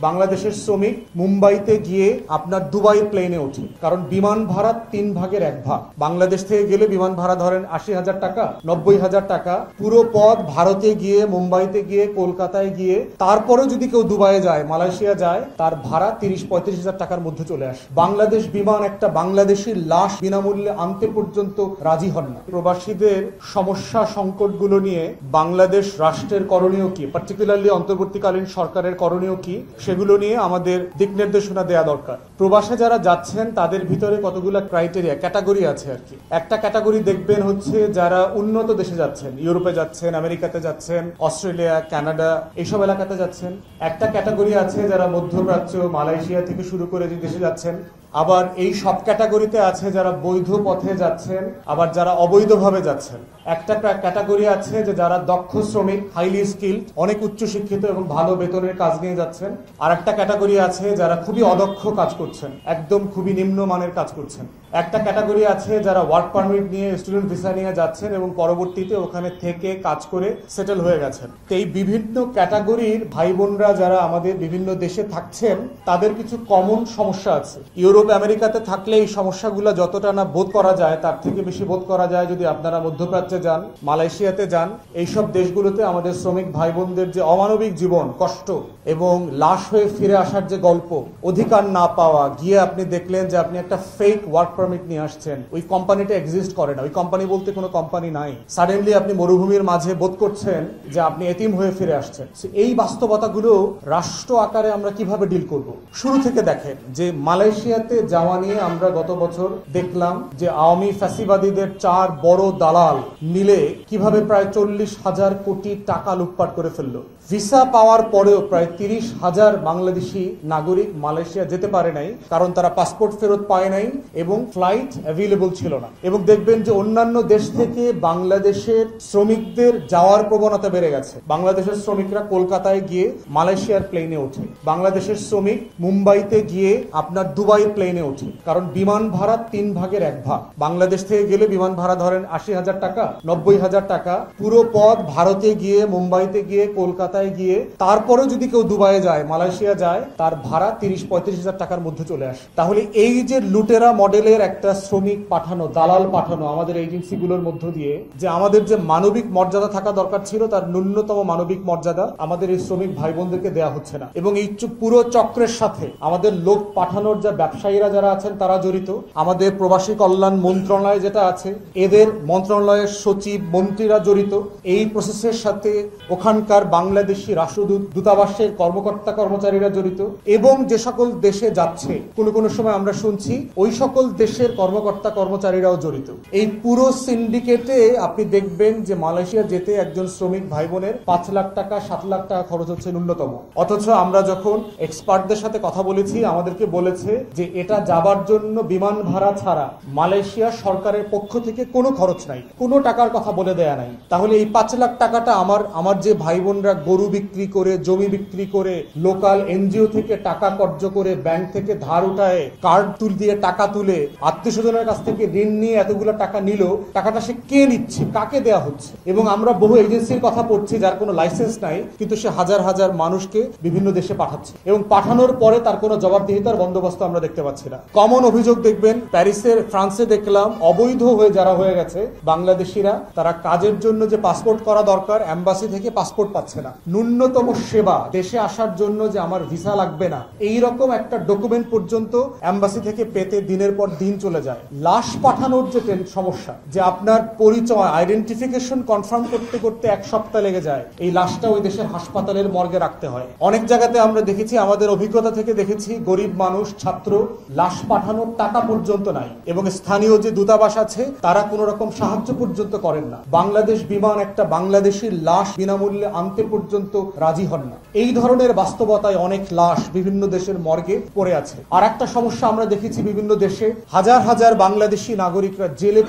বাংলাদেশের শ্রমিক মুম্বাইতে গিয়ে আপনার দুবাই প্লেনে ওঠে, কারণ বিমান ভাড়া 3 ভাগের 1 ভাগ। বাংলাদেশ থেকে গেলে বিমান ভাড়া ধরেন 80,000 টাকা, 90,000 টাকা। পুরো পথ ভারতে গিয়ে, মুম্বাইতে গিয়ে, কলকাতায় গিয়ে, তারপরে যদি কেউ দুবাইয়ে যায়, মালয়েশিয়া যায়, তার ভাড়া 30-35,000 টাকার মধ্যে চলে আসে। বাংলাদেশ বিমান একটা বাংলাদেশির লাশ বিনামূল্যে আনতে পর্যন্ত রাজি হন না। প্রবাসীদের সমস্যা সংকটগুলো নিয়ে বাংলাদেশ রাষ্ট্রের করণীয় কি, পার্টিকুলারলি অন্তর্বর্তীকালীন সরকারের করণীয় কি, সেগুলো নিয়ে আমাদের দিক নির্দেশনা দেওয়া দরকার। প্রবাসে যারা যাচ্ছেন তাদের ভিতরে কতগুলো ক্রাইটেরিয়া, ক্যাটাগরি আছে আর কি। একটা ক্যাটাগরি দেখবেন হচ্ছে যারা উন্নত দেশে যাচ্ছেন, ইউরোপে যাচ্ছেন, আমেরিকাতে যাচ্ছেন, অস্ট্রেলিয়া, কানাডা, এইসব এলাকাতে যাচ্ছেন। একটা ক্যাটাগরি আছে যারা মধ্যপ্রাচ্য, মালয়েশিয়া থেকে শুরু করে যে দেশে যাচ্ছেন। আবার এই সব ক্যাটাগরিতে আছে যারা বৈধ পথে যাচ্ছেন, আবার যারা অবৈধভাবে যাচ্ছেন। একটা ক্যাটাগরি আছে যে যারা দক্ষ শ্রমিক, হাইলি স্কিল্ড, অনেক উচ্চশিক্ষিত এবং ভালো বেতনের কাজ নিয়ে যাচ্ছেন। আর একটা ক্যাটাগরি আছে যারা খুবই অদক্ষ কাজ করছেন, একদম খুবই নিম্নমানের কাজ করছেন। একটা ক্যাটাগরি আছে যারা ওয়ার্ক পারমিট নিয়ে, স্টুডেন্ট ভিসা নিয়ে যাচ্ছেন এবং পরবর্তীতে ওখানে থেকে কাজ করে সেটেল হয়ে গেছেন। তো এই বিভিন্ন ক্যাটাগরির ভাই বোনরা যারা আমাদের বিভিন্ন দেশে থাকছেন, তাদের কিছু কমন সমস্যা আছে। ইউরোপ, আমেরিকাতে থাকলে এই সমস্যাগুলো যতটা না বোধ করা যায়, তার থেকে বেশি বোধ করা যায় যদি আপনারা মধ্যপ্রাচ্যে যান, মালয়েশিয়াতে যান। এইসব দেশগুলোতে আমাদের শ্রমিক ভাই বোনদের যে অমানবিক জীবন, কষ্ট এবং লাশ হয়ে ফিরে আসার যে গল্প, অধিকার না পাওয়া, গিয়ে আপনি দেখলেন যে আপনি একটা ফেক ওয়ার্ক পারমিট নিয়ে আসছেন, ওই কোম্পানিটা এক্সিস্ট করে না, ওই কোম্পানি বলতে কোনো কোম্পানি নাই। সাডেনলি আপনি মরুভূমির মাঝে বোধ করছেন যে আপনি এতিম হয়ে ফিরে আসছেন। এই বাস্তবতাগুলো রাষ্ট্র আকারে আমরা কিভাবে ডিল করব? শুরু থেকে দেখেন যে মালয়েশিয়াতে যাওয়া নিয়ে আমরা গত বছর দেখলাম যে আওয়ামী ফ্যাসিবাদীদের 4 বড় দালাল মিলে কিভাবে প্রায় 40,000 কোটি টাকা লুটপাট করে ফেললো। ভিসা পাওয়ার পরেও প্রায় 30,000 বাংলাদেশি নাগরিক মালয়েশিয়া যেতে পারে নাই, কারণ তারা পাসপোর্ট ফেরত পায় নাই এবং ফ্লাইট অ্যাভেলেবল ছিল না। এবং দেখবেন যে অন্যান্য দেশ থেকে বাংলাদেশের শ্রমিকদের যাওয়ার প্রবণতা বেড়ে গেছে। বাংলাদেশের শ্রমিকরা কলকাতায় গিয়ে মালয়েশিয়ার প্লেনে ওঠে, বাংলাদেশের শ্রমিক মুম্বাইতে গিয়ে আপনার দুবাই প্লেনে ওঠে, কারণ বিমান ভাড়া 3 ভাগের 1 ভাগ। বাংলাদেশ থেকে গেলে বিমান ভাড়া ধরেন 80,000 টাকা, 90,000 টাকা। পুরো পথ ভারতে গিয়ে, মুম্বাইতে গিয়ে, কলকাতায় গিয়ে, তারপরে যদি কেউ দুবাইয়ে যায়, মালয়েশিয়া যায়, তার ভাড়া 30-35,000 টাকার মধ্যে চলে আসে। তাহলে এই যে লুটেরা মডেলের একটা শ্রমিক পাঠানো, দালাল পাঠানো আমাদের এজেন্সিগুলোর মধ্য দিয়ে, যে আমাদের যে মানবিক মর্যাদা থাকা দরকার ছিল, তার ন্যূনতম মানবিক মর্যাদা আমাদের এই শ্রমিক ভাই বোনদেরকে দেওয়া হচ্ছে না। এবং এই পুরো চক্রের সাথে আমাদের লোক পাঠানোর যে ব্যবসায়ীরা যারা আছেন তারা জড়িত, আমাদের প্রবাসী কল্যাণ মন্ত্রণালয় যেটা আছে, এদের মন্ত্রণালয়ের সচিব, মন্ত্রীরা জড়িত। এই প্রসেসের সাথে ওখানকার বাংলাদেশি রাষ্ট্রদূত, দূতাবাসের কর্মকর্তা কর্মচারীরা জড়িত। এবং যে সকল দেশে যাচ্ছে, কোনো সময় আমরা শুনছি ওই সকল দেশের কর্মকর্তা কর্মচারীরাও জড়িত। এই পুরো সিন্ডিকেটে আপনি দেখবেন যে মালয়েশিয়া যেতে একজন শ্রমিক ভাই বোনের 5 লাখ টাকা, 7 লাখ টাকা খরচ হচ্ছে ন্যূনতম। অথচ আমরা যখন এক্সপার্টদের সাথে কথা বলেছি, আমাদেরকে বলেছে যে এটা যাবার জন্য বিমান ভাড়া ছাড়া মালয়েশিয়া সরকারের পক্ষ থেকে কোনো খরচ নাই, কোনো টাকার কথা বলে দেয়া নাই। তাহলে এই 5 লাখ টাকাটা আমার যে ভাই বোনরা গরু বিক্রি করে, জমি বিক্রি করে, লোকাল এনজিও থেকে টাকা কর্জ করে, ব্যাংক থেকে ধার উঠায়, কার্ড দিয়ে টাকা তুলে, আত্মীয় স্বজনের কাছ থেকে ঋণ নিয়ে এতগুলো টাকা নিল, টাকাটা সে কে নিচ্ছে, কাকে দেয়া হচ্ছে? এবং আমরা বহু এজেন্সির কথা পড়ছি যার কোনো লাইসেন্স নাই, কিন্তু সে হাজার হাজার মানুষকে বিভিন্ন দেশে পাঠাচ্ছে এবং পাঠানোর পরে তার কোনো জবাবদিহিতার বন্দোবস্ত আমরা দেখতে পাচ্ছি না। কমন অভিযোগ দেখবেন প্যারিসের, ফ্রান্সে দেখলাম অবৈধ হয়ে যারা হয়ে গেছে বাংলাদেশিরা, তারা কাজের জন্য যে পাসপোর্ট করা দরকার, এম্বাসি থেকে পাসপোর্ট পাচ্ছে না। ন্যূনতম সেবা, দেশে আসার জন্য যে আমার ভিসা লাগবে না, এই রকম একটা ডকুমেন্ট পর্যন্ত এম্বাসি থেকে পেতে দিনের পর দিন চলে যায়। লাশ পাঠানোর যে সমস্যা, যে আপনার পরিচয়, আইডেন্টিফিকেশন কনফার্ম করতে করতে 1 সপ্তাহ লেগে যায়, এই লাশটা ওই দেশের হাসপাতালের মর্গে রাখতে হয়। অনেক জায়গাতে আমরা দেখেছি, আমাদের অভিজ্ঞতা থেকে দেখেছি, গরিব মানুষ, ছাত্র, লাশ পাঠানোর টাকা পর্যন্ত নাই এবং স্থানীয় যে দূতাবাস আছে তারা কোনো রকম সাহায্য পর্যন্ত করেন না। বাংলাদেশ বিমান একটা বাংলাদেশির লাশ বিনামূল্যে আনতে পর্যন্ত রাজি হন না। এই ধরনের বাস্তবতায় অনেক লাশ বিভিন্ন দেশের মর্গে পড়ে আছে। আর একটা সমস্যা আমরা দেখেছি, বিভিন্ন দেশে হাজার হাজার বাংলাদেশি নাগরিকরা জেলে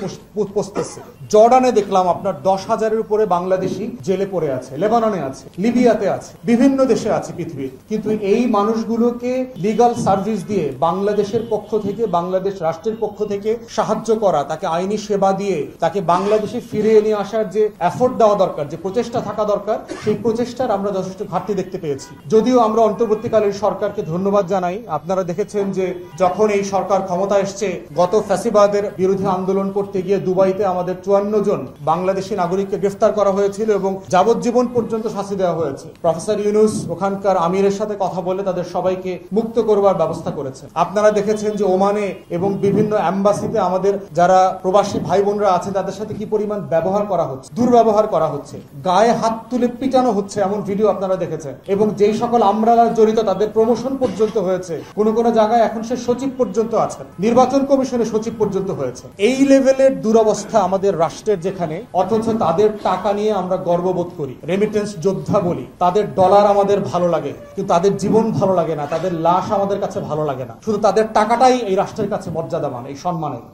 পচতেছে। জর্ডানে দেখলাম আপনার 10,000-এর উপরে বাংলাদেশি জেলে পড়ে আছে, লেবাননে আছে, লিবিয়াতে আছে, বিভিন্ন দেশে আছে পৃথিবীর। কিন্তু এই মানুষগুলোকে লিগ্যাল সার্ভিস দিয়ে বাংলাদেশের পক্ষ থেকে, বাংলাদেশ রাষ্ট্রের পক্ষ থেকে সাহায্য করা, তাকে আইনি সেবা দিয়ে তাকে বাংলাদেশে ফিরিয়ে নিয়ে আসার যে এফোর্ট দেওয়া দরকার, যে প্রচেষ্টা থাকা দরকার, সেই প্রচেষ্টার আমরা যথেষ্ট ঘাটতি দেখতে পেয়েছি। যদিও আমরা অন্তর্বর্তীকালীন সরকারকে ধন্যবাদ জানাই। আপনারা দেখেছেন যে যখন এই সরকার ক্ষমতা এসছে, গত ফ্যাসিবাদের বিরুদ্ধে আন্দোলন করতে গিয়ে দুবাইতে আমাদের 54 জন বাংলাদেশি নাগরিককে গ্রেফতার করা হয়েছিল এবং যাবজ্জীবন পর্যন্ত শাস্তি দেওয়া হয়েছে। প্রফেসর ইউনূস ওখানকার আমিরের সাথে কথা বলে তাদের সবাইকে মুক্ত করবার ব্যবস্থা করেছেন। আপনারা দেখেছেন যে ওমানে এবং বিভিন্ন অ্যাম্বাসিতে আমাদের যারা প্রবাসী ভাই বোনরা আছে তাদের সাথে কি পরিমাণ ব্যবহার করা হচ্ছে, দুর্ব্যবহার করা হচ্ছে, গায়ে হাত তুলে পিটানো হচ্ছে, এমন ভিডিও আপনারা দেখেছেন। এবং যেই সকল আমলারা জড়িত তাদের প্রমোশন পর্যন্ত হয়েছে, কোনো কোনো জায়গায় এখন সে সচিব পর্যন্ত আছেন, নির্বাচন কমিশনে সচিব পর্যন্ত হয়েছে। এই লেভেলের দুরবস্থা আমাদের রাষ্ট্রের যেখানে, অথচ তাদের টাকা নিয়ে আমরা গর্ববোধ করি, রেমিটেন্স যোদ্ধা বলি, তাদের ডলার আমাদের ভালো লাগে, কিন্তু তাদের জীবন ভালো লাগে না, তাদের লাশ আমাদের কাছে ভালো লাগে না। শুধু তাদের টাকাটাই এই রাষ্ট্রের কাছে মর্যাদাবান, এই সম্মানের।